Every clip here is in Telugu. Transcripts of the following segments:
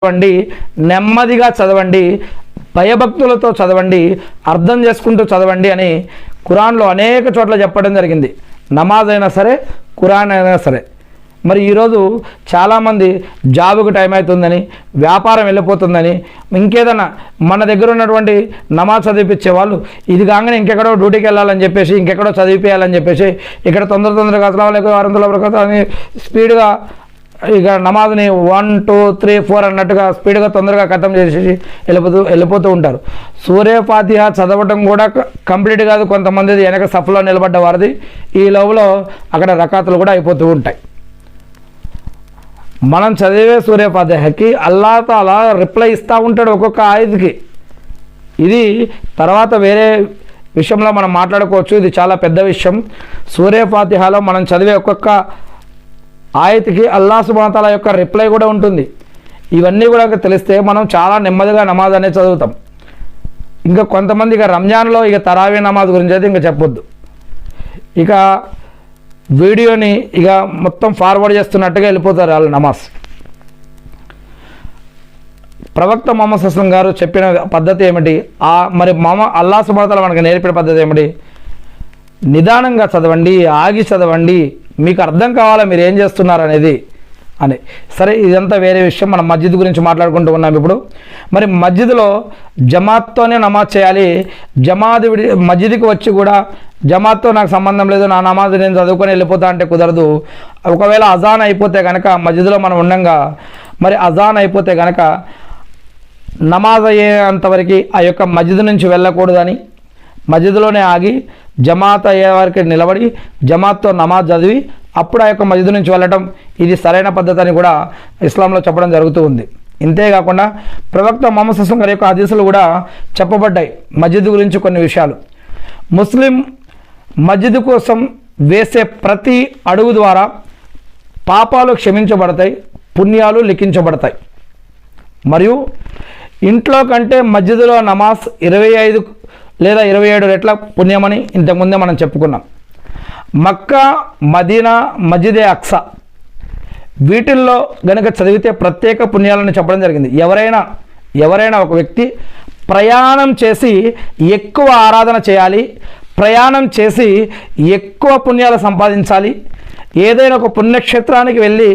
చదవండి, నెమ్మదిగా చదవండి, భయభక్తులతో చదవండి, అర్థం చేసుకుంటూ చదవండి అని ఖురాన్లో అనేక చోట్ల చెప్పడం జరిగింది. నమాజ్ అయినా సరే, ఖురాన్ అయినా సరే. మరి ఈరోజు చాలామంది జాబుకు టైం అవుతుందని, వ్యాపారం వెళ్ళిపోతుందని, ఇంకేదన్నా మన దగ్గర ఉన్నటువంటి నమాజ్ చదివిపించే వాళ్ళు ఇది కాగానే ఇంకెక్కడో డ్యూటీకి వెళ్ళాలని చెప్పేసి, ఇంకెక్కడో చదివిపోయాలని చెప్పేసి, ఇక్కడ తొందరగా అసలు వారంతో అని స్పీడ్గా ఇక నమాజ్ని 1 2 3 4 అన్నట్టుగా స్పీడ్గా తొందరగా ఖతం చేసేసి వెళ్ళిపోతూ ఉంటారు. సూర్య ఫాతిహా చదవటం కూడా కంప్లీట్ కాదు, కొంతమంది వెనక సఫలో నిలబడ్డ వారిది. ఈ లోపల అక్కడ రకాతులు కూడా అయిపోతూ ఉంటాయి. మనం చదివే సూర్య ఫాతిహాకి అల్లా తాలా రిప్లై ఇస్తూ ఉంటాడు ఒక్కొక్క ఆయత్కి. ఇది తర్వాత వేరే విషయంలో మనం మాట్లాడుకోవచ్చు, ఇది చాలా పెద్ద విషయం. సూర్య ఫాతిహాలో మనం చదివే ఒక్కొక్క ఆయత్కి అల్లాహ్ సుబ్హానహు వ తఆలా యొక్క రిప్లై కూడా ఉంటుంది. ఇవన్నీ కూడా తెలిస్తే మనం చాలా నెమ్మదిగా నమాజ్ అనేది చదువుతాం. ఇంకా కొంతమంది ఇక రంజాన్లో ఇక తరావీ నమాజ్ గురించి అయితే ఇంకా చెప్పొద్దు. ఇక వీడియోని ఇక మొత్తం ఫార్వర్డ్ చేస్తున్నట్టుగా వెళ్ళిపోతారు వాళ్ళు నమాజ్. ప్రవక్త ముహమ్మద్ సల్లల్లాహు అలైహి వసల్లం గారు చెప్పిన పద్ధతి ఏమిటి? మరి అల్లాహ్ సుబ్హానహు వ తఆలా మనకు నేర్పిన పద్ధతి ఏమిటి? నిదానంగా చదవండి, ఆగి చదవండి, మీకు అర్థం కావాలా మీరు ఏం చేస్తున్నారు అనేది అని. సరే, ఇదంతా వేరే విషయం. మనం మస్జిద్ గురించి మాట్లాడుకుంటూ ఉన్నాం ఇప్పుడు. మరి మస్జిద్లో జమాత్తోనే నమాజ్ చేయాలి. మస్జిద్కి వచ్చి కూడా జమాత్తో నాకు సంబంధం లేదు, నా నమాజ్ నేను చదువుకొని వెళ్ళిపోతా అంటే కుదరదు. ఒకవేళ అజాన్ అయిపోతే కనుక మస్జిద్లో మనం ఉండంగా మరి అజాన్ అయిపోతే కనుక నమాజ్ అయ్యేంతవరకు ఆ యొక్క మస్జిద్ నుంచి వెళ్ళకూడదని, మస్జిద్లోనే ఆగి జమాత్ అయ్యే వారికి నిలబడి జమాత్తో నమాజ్ చదివి అప్పుడు ఆ యొక్క మస్జిద్ నుంచి వెళ్ళటం ఇది సరైన పద్ధతి అని కూడా ఇస్లాంలో చెప్పడం జరుగుతూ ఉంది. ఇంతేకాకుండా ప్రవక్త ముహమ్మద్ సల్లల్లాహు అలైహి వసల్లం గారి యొక్క హదీసులు కూడా చెప్పబడ్డాయి మస్జిద్ గురించి కొన్ని విషయాలు. ముస్లిం మస్జిద్ కోసం వేసే ప్రతి అడుగు ద్వారా పాపాలు క్షమించబడతాయి, పుణ్యాలు లిఖించబడతాయి. మరియు ఇంట్లో కంటే మస్జిద్లో నమాజ్ 25 లేదా 27 రెట్ల పుణ్యమని ఇంతకుముందే మనం చెప్పుకున్నాం. మక్కా, మదీనా, మస్జిదే అక్సా వీటిల్లో గనుక చదివితే ప్రత్యేక పుణ్యాలను చెప్పడం జరిగింది. ఎవరైనా ఒక వ్యక్తి ప్రయాణం చేసి ఎక్కువ ఆరాధన చేయాలి, ప్రయాణం చేసి ఎక్కువ పుణ్యాలు సంపాదించాలి, ఏదైనా ఒక పుణ్యక్షేత్రానికి వెళ్ళి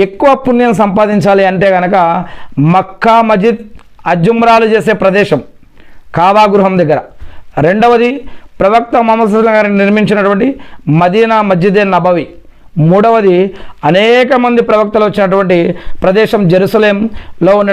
ఎక్కువ పుణ్యం సంపాదించాలి అంటే కనుక మక్కా, మస్జిద్, అజ్జుమ్రాలు చేసే ప్రదేశం కాబా గృహం దగ్గర. రెండవది ప్రవక్త ముహమ్మద్ సల్లల్లాహు అలైహి వసల్లం గారిని నిర్మించినటువంటి మదీనా మస్జిదే నబవి. మూడవది అనేక మంది ప్రవక్తలు వచ్చినటువంటి ప్రదేశం జెరూసలేంలో ఉన్న